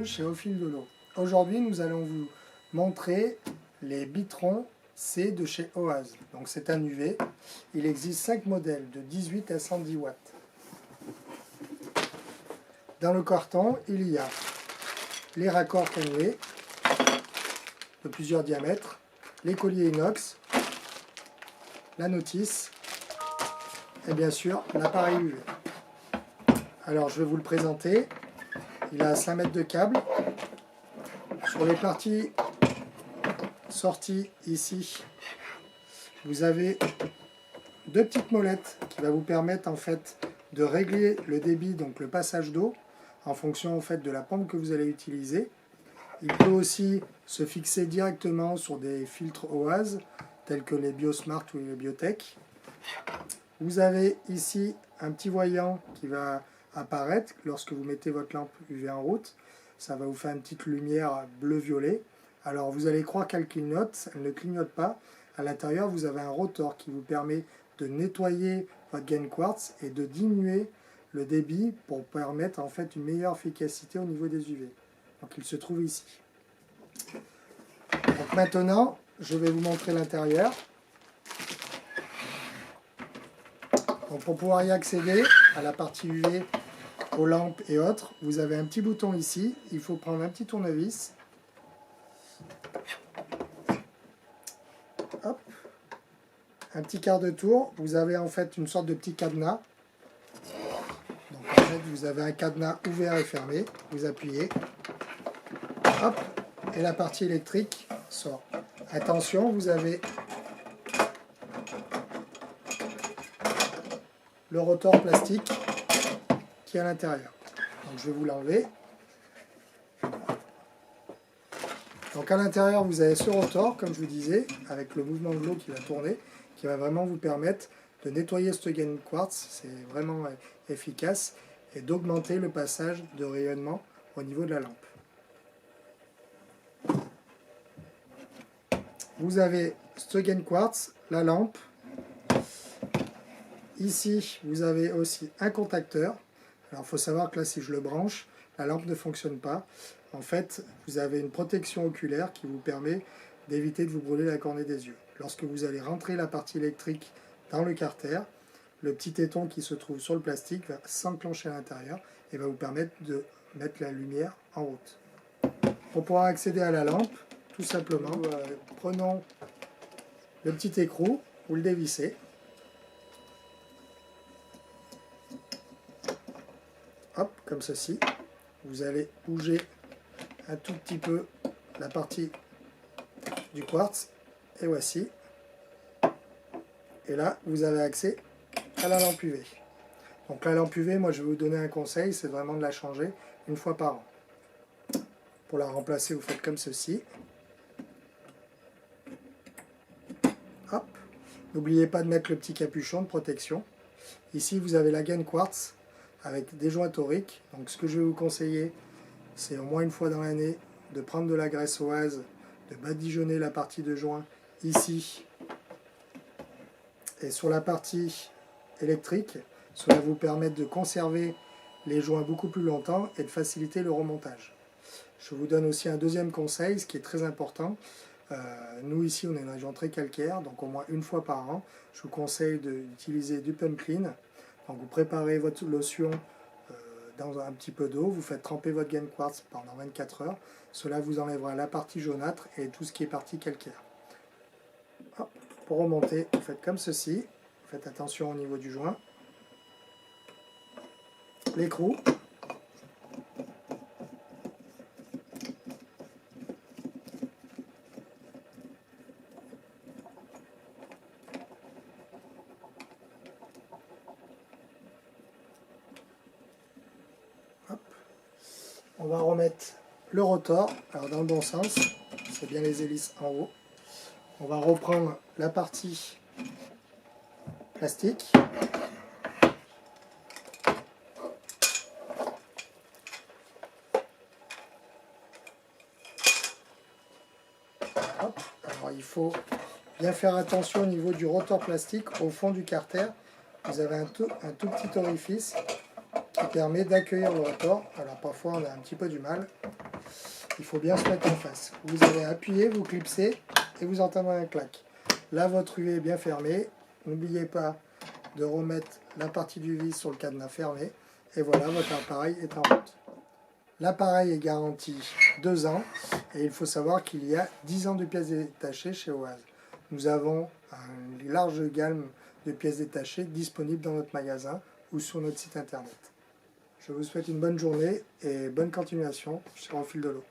chez Au Fil de l'Eau. Aujourd'hui, nous allons vous montrer les Bitron C de chez OAS. Donc c'est un UV. Il existe 5 modèles de 18 à 110 watts. Dans le carton, il y a les raccords cannelés de plusieurs diamètres, les colliers inox, la notice et bien sûr l'appareil UV. Alors je vais vous le présenter. Il a 5 mètres de câble. Sur les parties sorties ici, vous avez deux petites molettes qui vont vous permettre en fait de régler le débit, donc le passage d'eau, en fonction en fait de la pompe que vous allez utiliser. Il peut aussi se fixer directement sur des filtres OAS, tels que les BioSmart ou les Biotech. Vous avez ici un petit voyant qui va apparaître lorsque vous mettez votre lampe UV en route. Ça va vous faire une petite lumière bleu-violet. Alors vous allez croire qu'elle clignote, elle ne clignote pas. À l'intérieur, vous avez un rotor qui vous permet de nettoyer votre gain quartz et de diminuer le débit pour permettre en fait une meilleure efficacité au niveau des UV. Donc il se trouve ici. Donc maintenant, je vais vous montrer l'intérieur. Donc pour pouvoir y accéder à la partie UV, aux lampes et autres, vous avez un petit bouton ici. Il faut prendre un petit tournevis. Hop. Un petit quart de tour. Vous avez en fait une sorte de petit cadenas. Donc en fait, vous avez un cadenas ouvert et fermé. Vous appuyez. Hop. Et la partie électrique sort. Attention, vous avez le rotor plastique qui est à l'intérieur. Donc je vais vous l'enlever. Donc à l'intérieur, vous avez ce rotor, comme je vous disais, avec le mouvement de l'eau qui va tourner, qui va vraiment vous permettre de nettoyer ce gain quartz, c'est vraiment efficace, et d'augmenter le passage de rayonnement au niveau de la lampe. Vous avez ce gain quartz, la lampe. Ici, vous avez aussi un contacteur. Alors, il faut savoir que là, si je le branche, la lampe ne fonctionne pas. En fait, vous avez une protection oculaire qui vous permet d'éviter de vous brûler la cornée des yeux. Lorsque vous allez rentrer la partie électrique dans le carter, le petit éton qui se trouve sur le plastique va s'enclencher à l'intérieur et va vous permettre de mettre la lumière en route. Pour pouvoir accéder à la lampe, tout simplement, prenons le petit écrou, vous le dévissez. Hop, comme ceci. Vous allez bouger un tout petit peu la partie du quartz. Et voici. Et là, vous avez accès à la lampe UV. Donc la lampe UV, moi je vais vous donner un conseil, c'est vraiment de la changer une fois par an. Pour la remplacer, vous faites comme ceci. Hop. N'oubliez pas de mettre le petit capuchon de protection. Ici, vous avez la gaine quartz avec des joints toriques. Donc ce que je vais vous conseiller, c'est au moins une fois dans l'année de prendre de la graisse OAS, de badigeonner la partie de joint ici et sur la partie électrique. Cela va vous permettre de conserver les joints beaucoup plus longtemps et de faciliter le remontage. Je vous donne aussi un deuxième conseil, ce qui est très important. Nous ici, on est une région très calcaire, donc au moins une fois par an, je vous conseille d'utiliser du pump clean. Donc vous préparez votre lotion dans un petit peu d'eau, vous faites tremper votre gain quartz pendant 24 heures. Cela vous enlèvera la partie jaunâtre et tout ce qui est partie calcaire. Hop. Pour remonter, vous faites comme ceci. Faites attention au niveau du joint. L'écrou. On va remettre le rotor, alors dans le bon sens, c'est bien les hélices en haut. On va reprendre la partie plastique. Hop. Alors il faut bien faire attention au niveau du rotor plastique, au fond du carter. Vous avez un tout petit orifice qui permet d'accueillir le rapport. Alors parfois on a un petit peu du mal. Il faut bien se mettre en face. Vous allez appuyer, vous clipsez et vous entendrez un clac. Là votre UV est bien fermé. N'oubliez pas de remettre la partie du vis sur le cadenas fermé. Et voilà, votre appareil est en route. L'appareil est garanti 2 ans et il faut savoir qu'il y a 10 ans de pièces détachées chez OAS. Nous avons une large gamme de pièces détachées disponibles dans notre magasin ou sur notre site internet. Je vous souhaite une bonne journée et bonne continuation sur Au fil de l'eau.